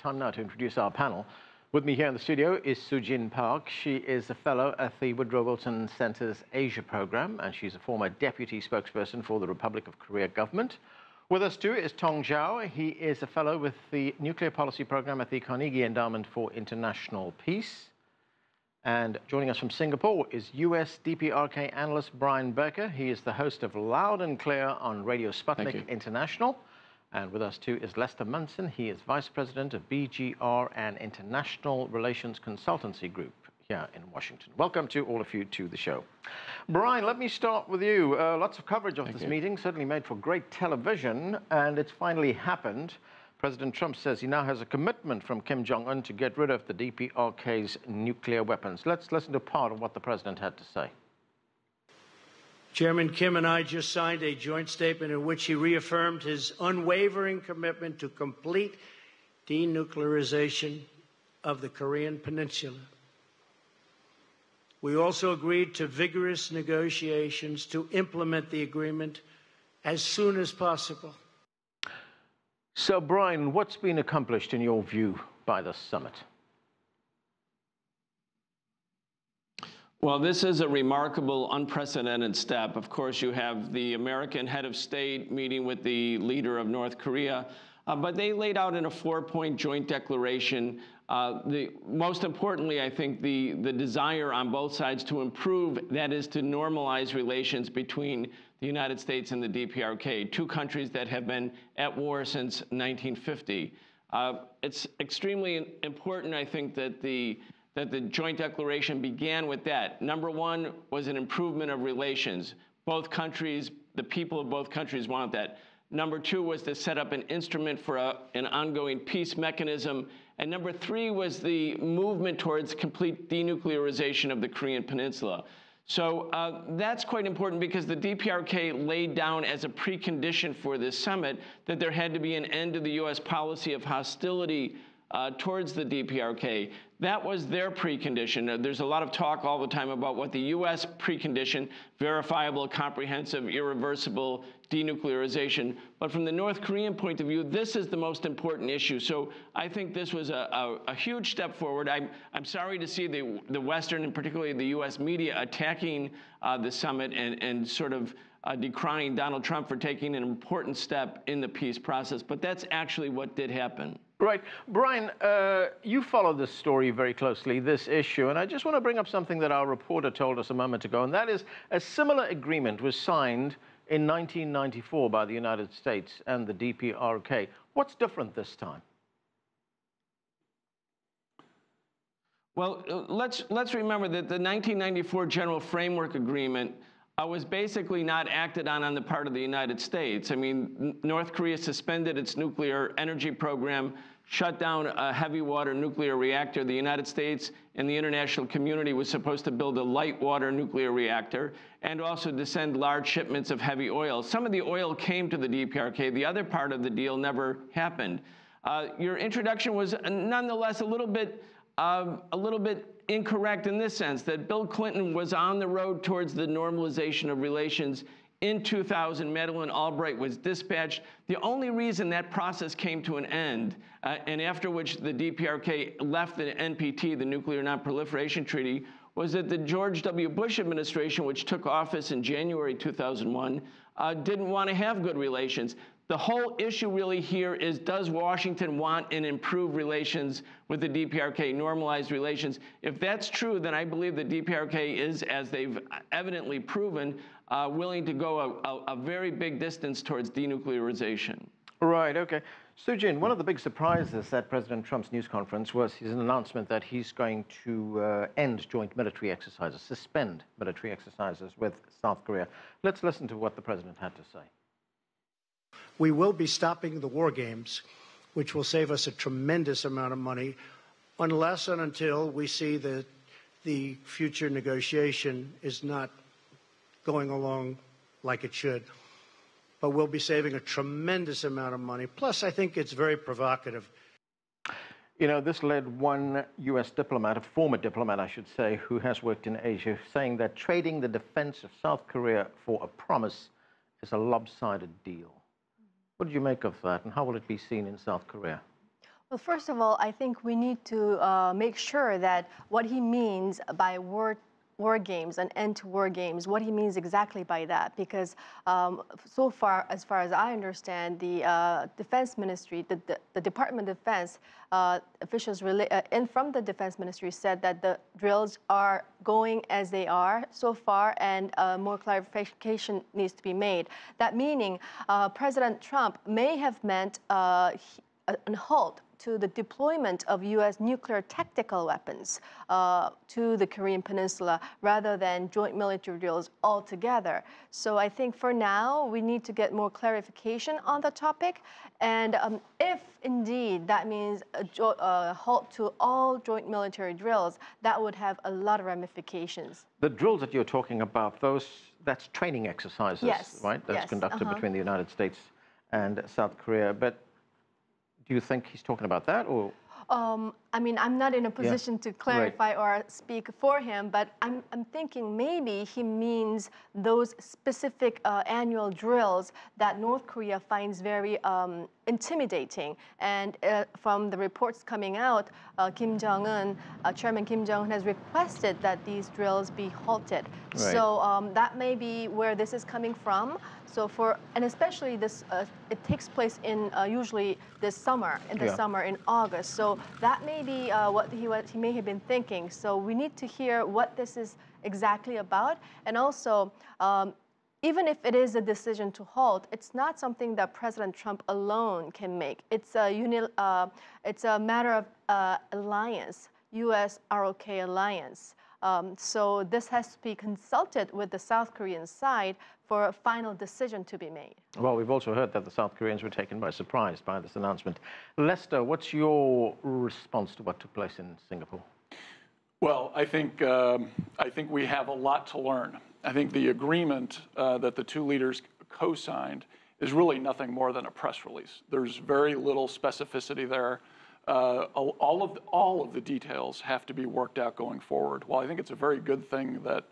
Time now to introduce our panel. With me here in the studio is Soojin Park. She is a fellow at the Woodrow Wilson Center's Asia program, and she's a former deputy spokesperson for the Republic of Korea government. With us too is Tong Zhao. He is a fellow with the nuclear policy program at the Carnegie Endowment for International Peace. And joining us from Singapore is US DPRK analyst Brian Becker. He is the host of Loud and Clear on Radio Sputnik International. And with us too is Lester Munson. He is vice president of BGR and International Relations Consultancy Group here in Washington. Welcome to all of you to the show. Brian, let me start with you. Lots of coverage of this meeting, certainly made for great television, and it's finally happened. President Trump says he now has a commitment from Kim Jong-un to get rid of the DPRK's nuclear weapons. Let's listen to part of what the president had to say. Chairman Kim and I just signed a joint statement in which he reaffirmed his unwavering commitment to complete denuclearization of the Korean Peninsula. We also agreed to vigorous negotiations to implement the agreement as soon as possible. So, Brian, what's been accomplished, in your view, by the summit? Well, this is a remarkable, unprecedented step. Of course, you have the American head of state meeting with the leader of North Korea, but they laid out in a 4-point joint declaration, most importantly, I think, the desire on both sides to improve, that is, to normalize relations between the United States and the DPRK, two countries that have been at war since 1950. It's extremely important, I think, that the joint declaration began with that. Number one was an improvement of relations. Both countries, the people of both countries want that. Number two was to set up an instrument for an ongoing peace mechanism. And number three was the movement towards complete denuclearization of the Korean Peninsula. So that's quite important because the DPRK laid down as a precondition for this summit that there had to be an end to the U.S. policy of hostility towards the DPRK. That was their precondition. There's a lot of talk all the time about what the U.S. precondition, verifiable, comprehensive, irreversible denuclearization. But from the North Korean point of view, this is the most important issue. So I think this was a huge step forward. I'm sorry to see the Western and particularly the U.S. media attacking the summit and sort of decrying Donald Trump for taking an important step in the peace process. But that's actually what did happen. Right. Brian, you follow this story very closely, this issue, and I just want to bring up something that our reporter told us a moment ago, and that is a similar agreement was signed in 1994 by the United States and the DPRK. What's different this time? Well, let's remember that the 1994 General Framework Agreement was basically not acted on the part of the United States. I mean, North Korea suspended its nuclear energy program, shut down a heavy water nuclear reactor. The United States and the international community was supposed to build a light water nuclear reactor and also to send large shipments of heavy oil. Some of the oil came to the DPRK. The other part of the deal never happened. Your introduction was nonetheless a little bit incorrect in this sense, that Bill Clinton was on the road towards the normalization of relations. In 2000, Madeleine Albright was dispatched. The only reason that process came to an end, and after which the DPRK left the NPT, the Nuclear Non-Proliferation Treaty, was that the George W. Bush administration, which took office in January 2001, didn't want to have good relations. The whole issue really here is, does Washington want and improve relations with the DPRK, normalized relations? If that's true, then I believe the DPRK is, as they've evidently proven, willing to go a very big distance towards denuclearization. Right, okay. Soojin, one of the big surprises at President Trump's news conference was his announcement that he's going to end joint military exercises, suspend military exercises with South Korea. Let's listen to what the president had to say. We will be stopping the war games, which will save us a tremendous amount of money, unless and until we see that the future negotiation is not going along like it should. But we'll be saving a tremendous amount of money. Plus, I think it's very provocative. You know, this led one U.S. diplomat, a former diplomat, I should say, who has worked in Asia, saying that trading the defense of South Korea for a promise is a lopsided deal. What did you make of that, and how will it be seen in South Korea? Well, first of all, I think we need to make sure that what he means by war games, an end to war games, what he means exactly by that, because so far as I understand, the Defense Ministry, the Department of Defense officials from the Defense Ministry said that the drills are going as they are so far, and more clarification needs to be made. That meaning President Trump may have meant a halt to the deployment of U.S. nuclear tactical weapons to the Korean Peninsula rather than joint military drills altogether. So I think for now, we need to get more clarification on the topic. And if indeed that means a halt to all joint military drills, that would have a lot of ramifications. The drills that you're talking about, that's training exercises, yes, right? That's conducted between the United States and South Korea. But do you think he's talking about that, or? I mean, I'm not in a position to clarify or speak for him, but I'm thinking maybe he means those specific annual drills that North Korea finds very intimidating. And from the reports coming out, Chairman Kim Jong-un has requested that these drills be halted. Right. So that may be where this is coming from. So and especially this, it takes place in usually this summer, in August. So that may be what he may have been thinking. So we need to hear what this is exactly about. And also, even if it is a decision to halt, it's not something that President Trump alone can make. It's a matter of alliance, U.S.-ROK alliance. So this has to be consulted with the South Korean side for a final decision to be made. Well, we've also heard that the South Koreans were taken by surprise by this announcement. Lester, what's your response to what took place in Singapore? Well, I think we have a lot to learn. I think the agreement that the two leaders co-signed is really nothing more than a press release. There's very little specificity there. All of the details have to be worked out going forward. While I think it's a very good thing that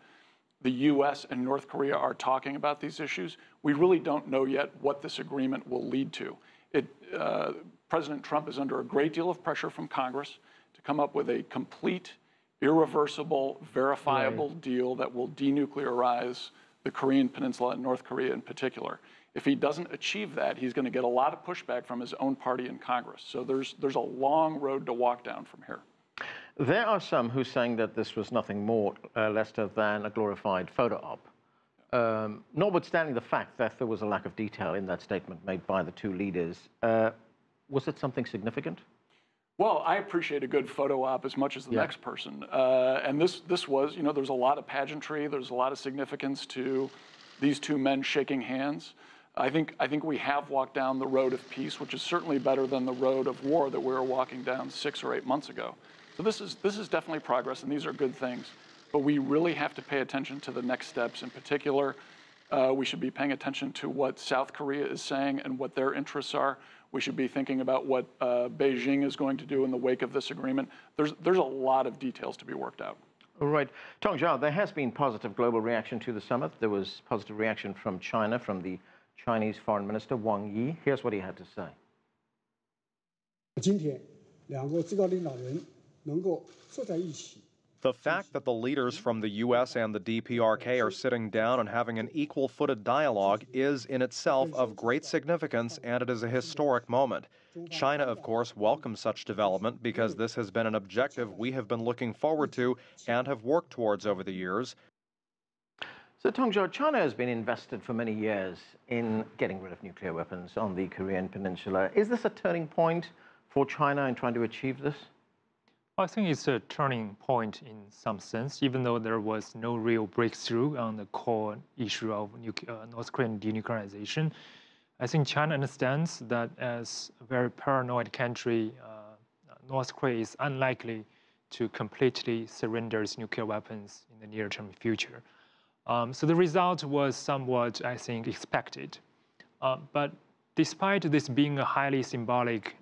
the U.S. and North Korea are talking about these issues, we really don't know yet what this agreement will lead to. President Trump is under a great deal of pressure from Congress to come up with a complete, irreversible, verifiable deal that will denuclearize the Korean Peninsula and North Korea in particular. If he doesn't achieve that, he's going to get a lot of pushback from his own party in Congress. So there's a long road to walk down from here. There are some who are saying that this was nothing more, Lester, than a glorified photo op. Notwithstanding the fact that there was a lack of detail in that statement made by the two leaders, was it something significant? Well, I appreciate a good photo op as much as the next person. And this was, there's a lot of pageantry, there's a lot of significance to these two men shaking hands. I think we have walked down the road of peace, which is certainly better than the road of war that we were walking down 6 or 8 months ago. So this is definitely progress, and these are good things. But we really have to pay attention to the next steps. In particular, we should be paying attention to what South Korea is saying and what their interests are. We should be thinking about what Beijing is going to do in the wake of this agreement. There's a lot of details to be worked out. All right. Tong Zhao, there has been positive global reaction to the summit. There was positive reaction from China, from the Chinese Foreign Minister Wang Yi. Here's what he had to say. The fact that the leaders from the U.S. and the DPRK are sitting down and having an equal-footed dialogue is in itself of great significance, and it is a historic moment. China, of course, welcomes such development because this has been an objective we have been looking forward to and have worked towards over the years. So, Tong Zhao, China has been invested for many years in getting rid of nuclear weapons on the Korean Peninsula. Is this a turning point for China in trying to achieve this? I think it's a turning point in some sense, even though there was no real breakthrough on the core issue of North Korean denuclearization. I think China understands that as a very paranoid country, North Korea is unlikely to completely surrender its nuclear weapons in the near-term future. So the result was somewhat, I think, expected. But despite this being a highly symbolic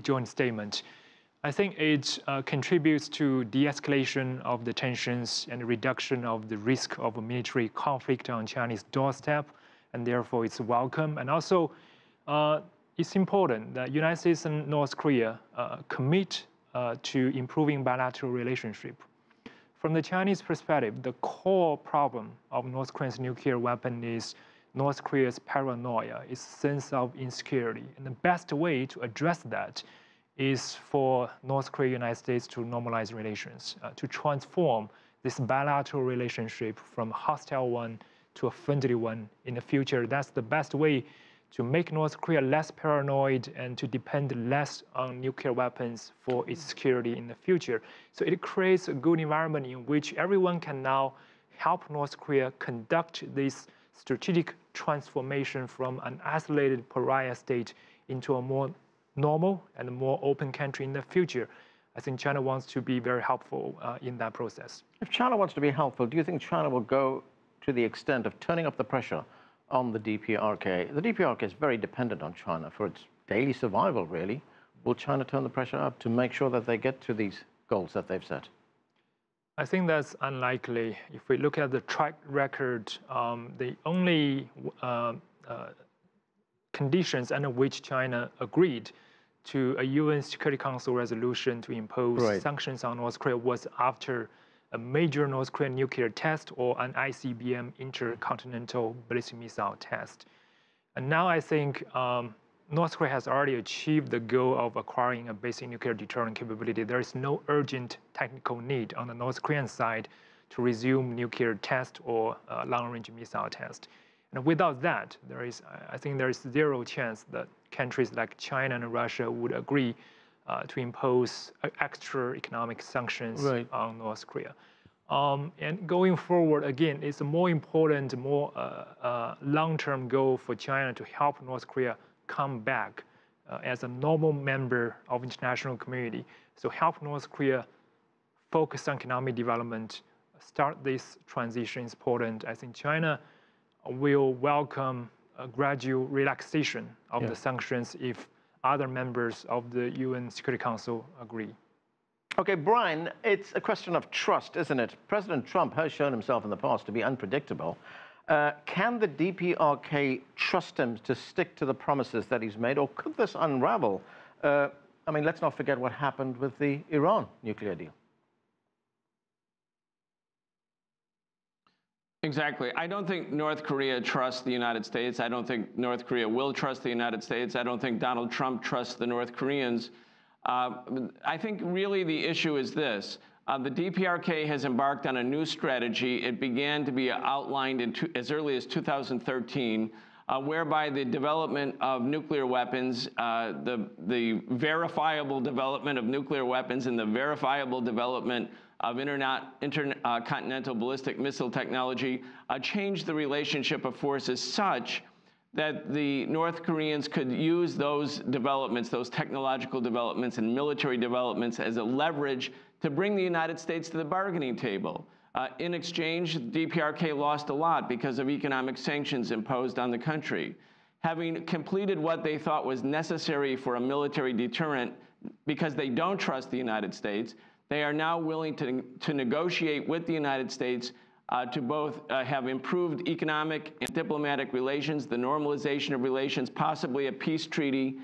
joint statement, I think it contributes to de-escalation of the tensions and reduction of the risk of a military conflict on Chinese doorstep, and therefore it's welcome. And also, it's important that United States and North Korea commit to improving bilateral relationship. From the Chinese perspective, the core problem of North Korea's nuclear weapon is North Korea's paranoia, its sense of insecurity. And the best way to address that is for North Korea and the United States to normalize relations, to transform this bilateral relationship from a hostile one to a friendly one in the future. That's the best way to make North Korea less paranoid and to depend less on nuclear weapons for its security in the future. So it creates a good environment in which everyone can now help North Korea conduct this strategic transformation from an isolated pariah state into a more normal and a more open country in the future. I think China wants to be very helpful in that process. If China wants to be helpful, do you think China will go to the extent of turning up the pressure on the DPRK? The DPRK is very dependent on China for its daily survival, really. Will China turn the pressure up to make sure that they get to these goals that they've set? I think that's unlikely. If we look at the track record, the only conditions under which China agreed to a UN Security Council resolution to impose sanctions on North Korea was after a major North Korean nuclear test or an ICBM intercontinental ballistic missile test. And now I think North Korea has already achieved the goal of acquiring a basic nuclear deterrent capability. There is no urgent technical need on the North Korean side to resume nuclear test or long-range missile test. And without that, I think there is zero chance that countries like China and Russia would agree to impose extra economic sanctions on North Korea. And going forward, again, it's a more important, more long-term goal for China to help North Korea come back as a normal member of the international community. So help North Korea focus on economic development, start this transition is important. I think China will welcome a gradual relaxation of the sanctions if other members of the UN Security Council agree. Okay, Brian, it's a question of trust, isn't it? President Trump has shown himself in the past to be unpredictable. Can the DPRK trust him to stick to the promises that he's made, or could this unravel? I mean, let's not forget what happened with the Iran nuclear deal. Exactly. I don't think North Korea trusts the United States. I don't think North Korea will trust the United States. I don't think Donald Trump trusts the North Koreans. I think really the issue is this. The DPRK has embarked on a new strategy. It began to be outlined as early as 2013, whereby the development of nuclear weapons, the verifiable development of nuclear weapons and the verifiable development of intercontinental ballistic missile technology changed the relationship of forces such that the North Koreans could use those developments, those technological developments and military developments as a leverage to bring the United States to the bargaining table. In exchange, DPRK lost a lot because of economic sanctions imposed on the country. Having completed what they thought was necessary for a military deterrent because they don't trust the United States, they are now willing to negotiate with the United States to both have improved economic and diplomatic relations, the normalization of relations, possibly a peace treaty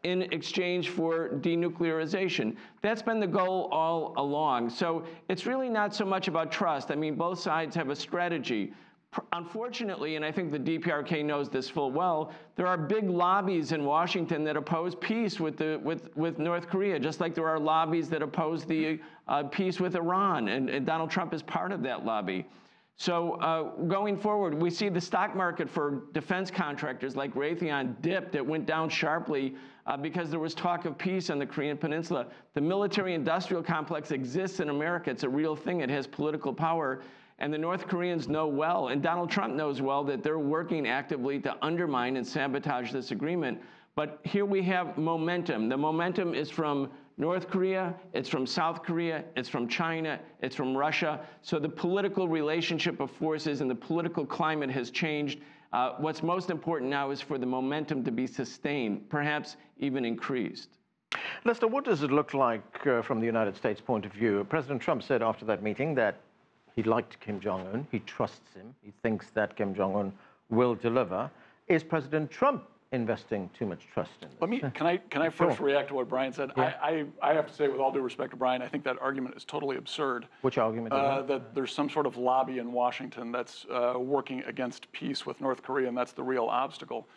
in exchange for denuclearization. That's been the goal all along. So it's really not so much about trust. I mean, both sides have a strategy. Unfortunately, and I think the DPRK knows this full well, there are big lobbies in Washington that oppose peace with North Korea, just like there are lobbies that oppose the peace with Iran, and Donald Trump is part of that lobby. So going forward, we see the stock market for defense contractors like Raytheon dipped. It went down sharply because there was talk of peace on the Korean Peninsula. The military-industrial complex exists in America. It's a real thing. It has political power. And the North Koreans know well, and Donald Trump knows well, that they're working actively to undermine and sabotage this agreement. But here we have momentum. The momentum is from North Korea, it's from South Korea, it's from China, it's from Russia. So the political relationship of forces and the political climate has changed. What's most important now is for the momentum to be sustained, perhaps even increased. Lester, what does it look like from the United States' point of view? President Trump said after that meeting that he liked Kim Jong-un, he trusts him, he thinks that Kim Jong-un will deliver. Is President Trump investing too much trust in this. Can I first react to what Brian said? Yeah. I have to say, with all due respect to Brian, I think that argument is totally absurd. Which argument is that? That there's some sort of lobby in Washington that's working against peace with North Korea, and that's the real obstacle.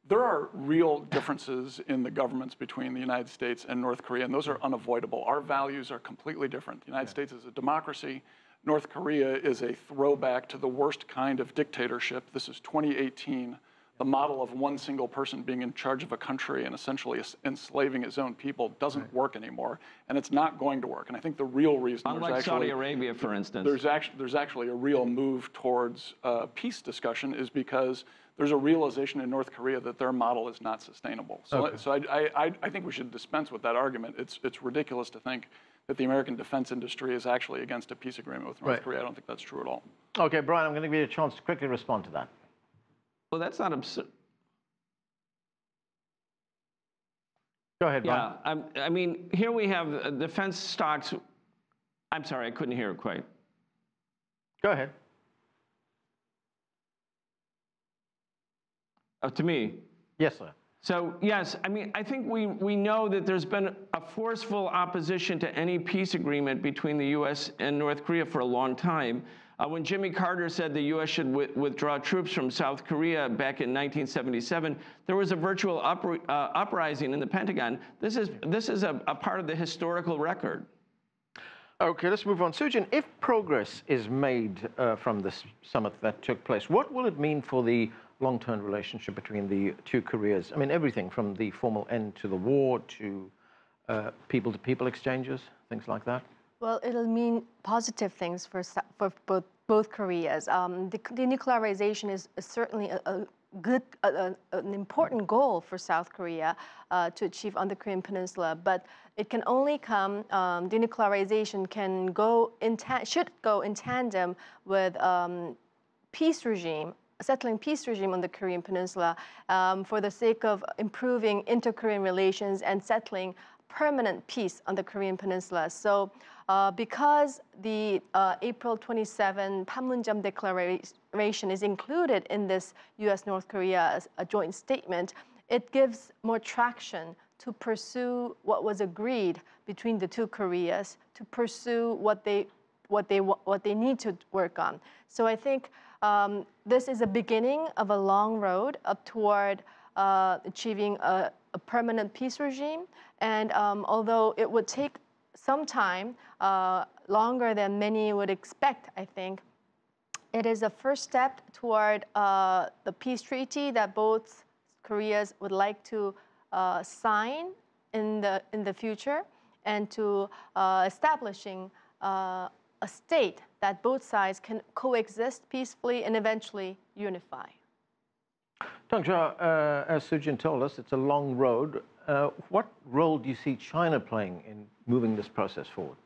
There are real differences in the governments between the United States and North Korea, and those are unavoidable. Our values are completely different. The United States is a democracy. North Korea is a throwback to the worst kind of dictatorship. This is 2018. The model of one single person being in charge of a country and essentially enslaving his own people doesn't work anymore, and it's not going to work. And I think the real reason unlike Saudi Arabia, for instance, there's actually a real move towards peace discussion is because there's a realization in North Korea that their model is not sustainable. So, so I think we should dispense with that argument. It's ridiculous to think that the American defense industry is actually against a peace agreement with North Korea. I don't think that's true at all. Okay, Brian, I'm going to give you a chance to quickly respond to that. Well, that's not absurd. Go ahead, Brian. Yeah, I mean, here we have defense stocks. I'm sorry, I couldn't hear it quite. Go ahead. To me? Yes, sir. So, yes, I mean, I think we know that there's been a forceful opposition to any peace agreement between the U.S. and North Korea for a long time. When Jimmy Carter said the U.S. should withdraw troops from South Korea back in 1977, there was a virtual uprising in the Pentagon. This is a part of the historical record. Okay, let's move on. Soojin, if progress is made from this summit that took place, what will it mean for the long-term relationship between the two Koreas? I mean, everything from the formal end to the war to people-to-people exchanges, things like that. Well, it'll mean positive things for both Koreas. Denuclearization is certainly an important goal for South Korea to achieve on the Korean Peninsula, but it can only come. Denuclearization can should go in tandem with settling peace regime on the Korean Peninsula for the sake of improving inter-Korean relations and settling permanent peace on the Korean Peninsula. So because the April 27 Panmunjom Declaration is included in this U.S.-North Korea joint statement, it gives more traction to pursue what was agreed between the two Koreas, to pursue what they need to work on. So I think this is a beginning of a long road up toward achieving a permanent peace regime. And although it would take some time, longer than many would expect, I think, it is a first step toward the peace treaty that both Koreas would like to sign in the future, and to establishing a state that both sides can coexist peacefully and eventually unify. Tong Zhao, as Soojin told us, it's a long road. What role do you see China playing in moving this process forward?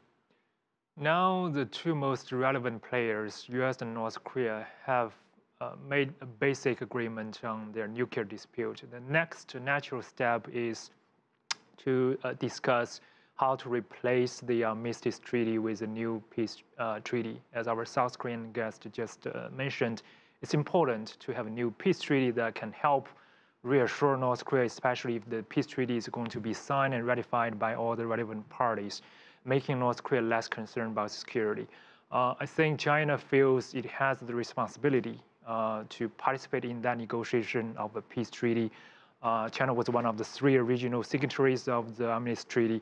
Now, the two most relevant players, U.S. and North Korea, have made a basic agreement on their nuclear dispute. The next natural step is to discuss how to replace the Armistice Treaty with a new peace treaty. As our South Korean guest just mentioned, it's important to have a new peace treaty that can help reassure North Korea, especially if the peace treaty is going to be signed and ratified by all the relevant parties, making North Korea less concerned about security. I think China feels it has the responsibility to participate in that negotiation of a peace treaty. China was one of the 3 original signatories of the Armistice Treaty.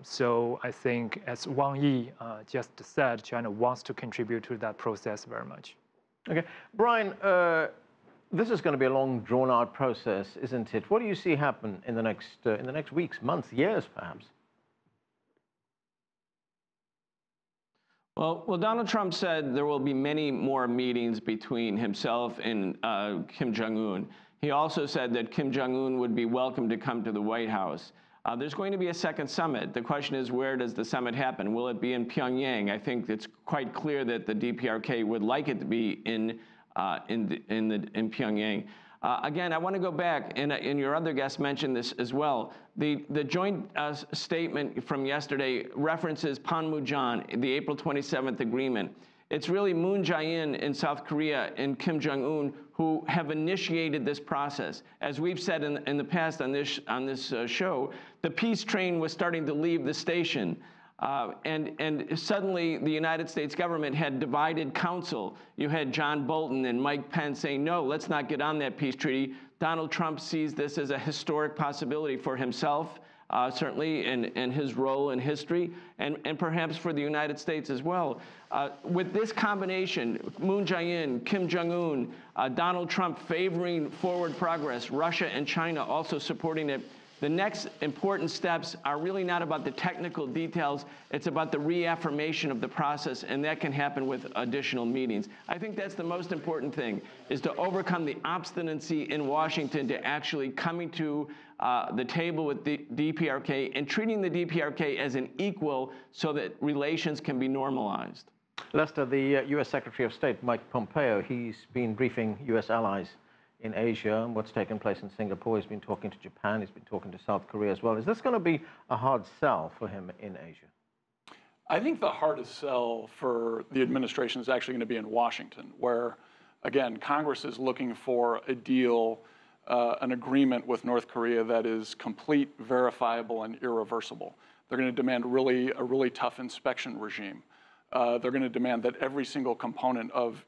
So I think, as Wang Yi just said, China wants to contribute to that process very much. Okay, Brian, this is going to be a long, drawn-out process, isn't it? What do you see happen in the next weeks, months, years, perhaps? Well, Donald Trump said there will be many more meetings between himself and Kim Jong-un. He also said that Kim Jong-un would be welcome to come to the White House. There's going to be a second summit. The question is, where does the summit happen? Will it be in Pyongyang? I think it's quite clear that the DPRK would like it to be in Pyongyang. Again, I want to go back, and your other guest mentioned this as well. The joint statement from yesterday references Panmunjom, the April 27th agreement. It's really Moon Jae-in in South Korea and Kim Jong-un who have initiated this process. As we've said in the past on this show, the peace train was starting to leave the station. And suddenly the United States government had divided counsel. You had John Bolton and Mike Pence saying, no, let's not get on that peace treaty. Donald Trump sees this as a historic possibility for himself, certainly, and his role in history, and perhaps for the United States as well. With this combination, Moon Jae-in, Kim Jong-un, Donald Trump favoring forward progress, Russia and China also supporting it, the next important steps are really not about the technical details. It's about the reaffirmation of the process, and that can happen with additional meetings. I think that's the most important thing, is to overcome the obstinacy in Washington to actually coming to the table with the DPRK and treating the DPRK as an equal so that relations can be normalized. Lester, the U.S. Secretary of State, Mike Pompeo, he's been briefing U.S. allies in Asia and what's taken place in Singapore. He's been talking to Japan. He's been talking to South Korea as well. Is this going to be a hard sell for him in Asia? I think the hardest sell for the administration is actually going to be in Washington, where, again, Congress is looking for a deal, an agreement with North Korea that is complete, verifiable, and irreversible. They're going to demand a really tough inspection regime. They're going to demand that every single component of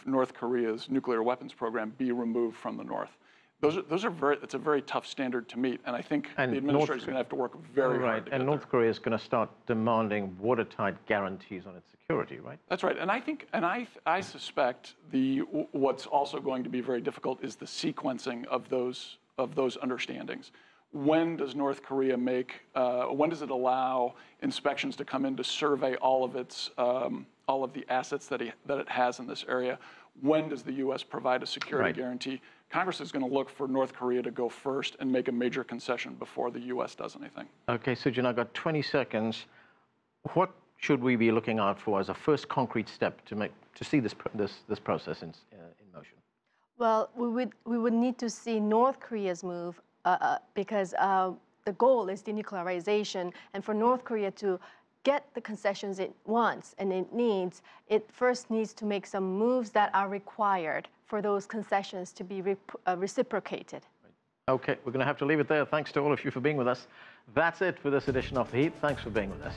North Korea's nuclear weapons program be removed from the North. It's a very tough standard to meet, and I think the administration is going to have to work very hard to get there. North Korea is going to start demanding watertight guarantees on its security, right? That's right, and I suspect what's also going to be very difficult is the sequencing of those understandings. When does North Korea when does it allow inspections to come in to survey all of the assets that it has in this area? When does the U.S. provide a security guarantee? Congress is going to look for North Korea to go first and make a major concession before the U.S. does anything. Okay, Soojin, I've got 20 seconds. What should we be looking out for as a first concrete step to see this process in motion? Well, we would need to see North Korea's move because the goal is denuclearization, and for North Korea to get the concessions it wants and it first needs to make some moves that are required for those concessions to be reciprocated. Okay, we're going to have to leave it there. Thanks to all of you for being with us. That's it for this edition of The Heat. Thanks for being with us.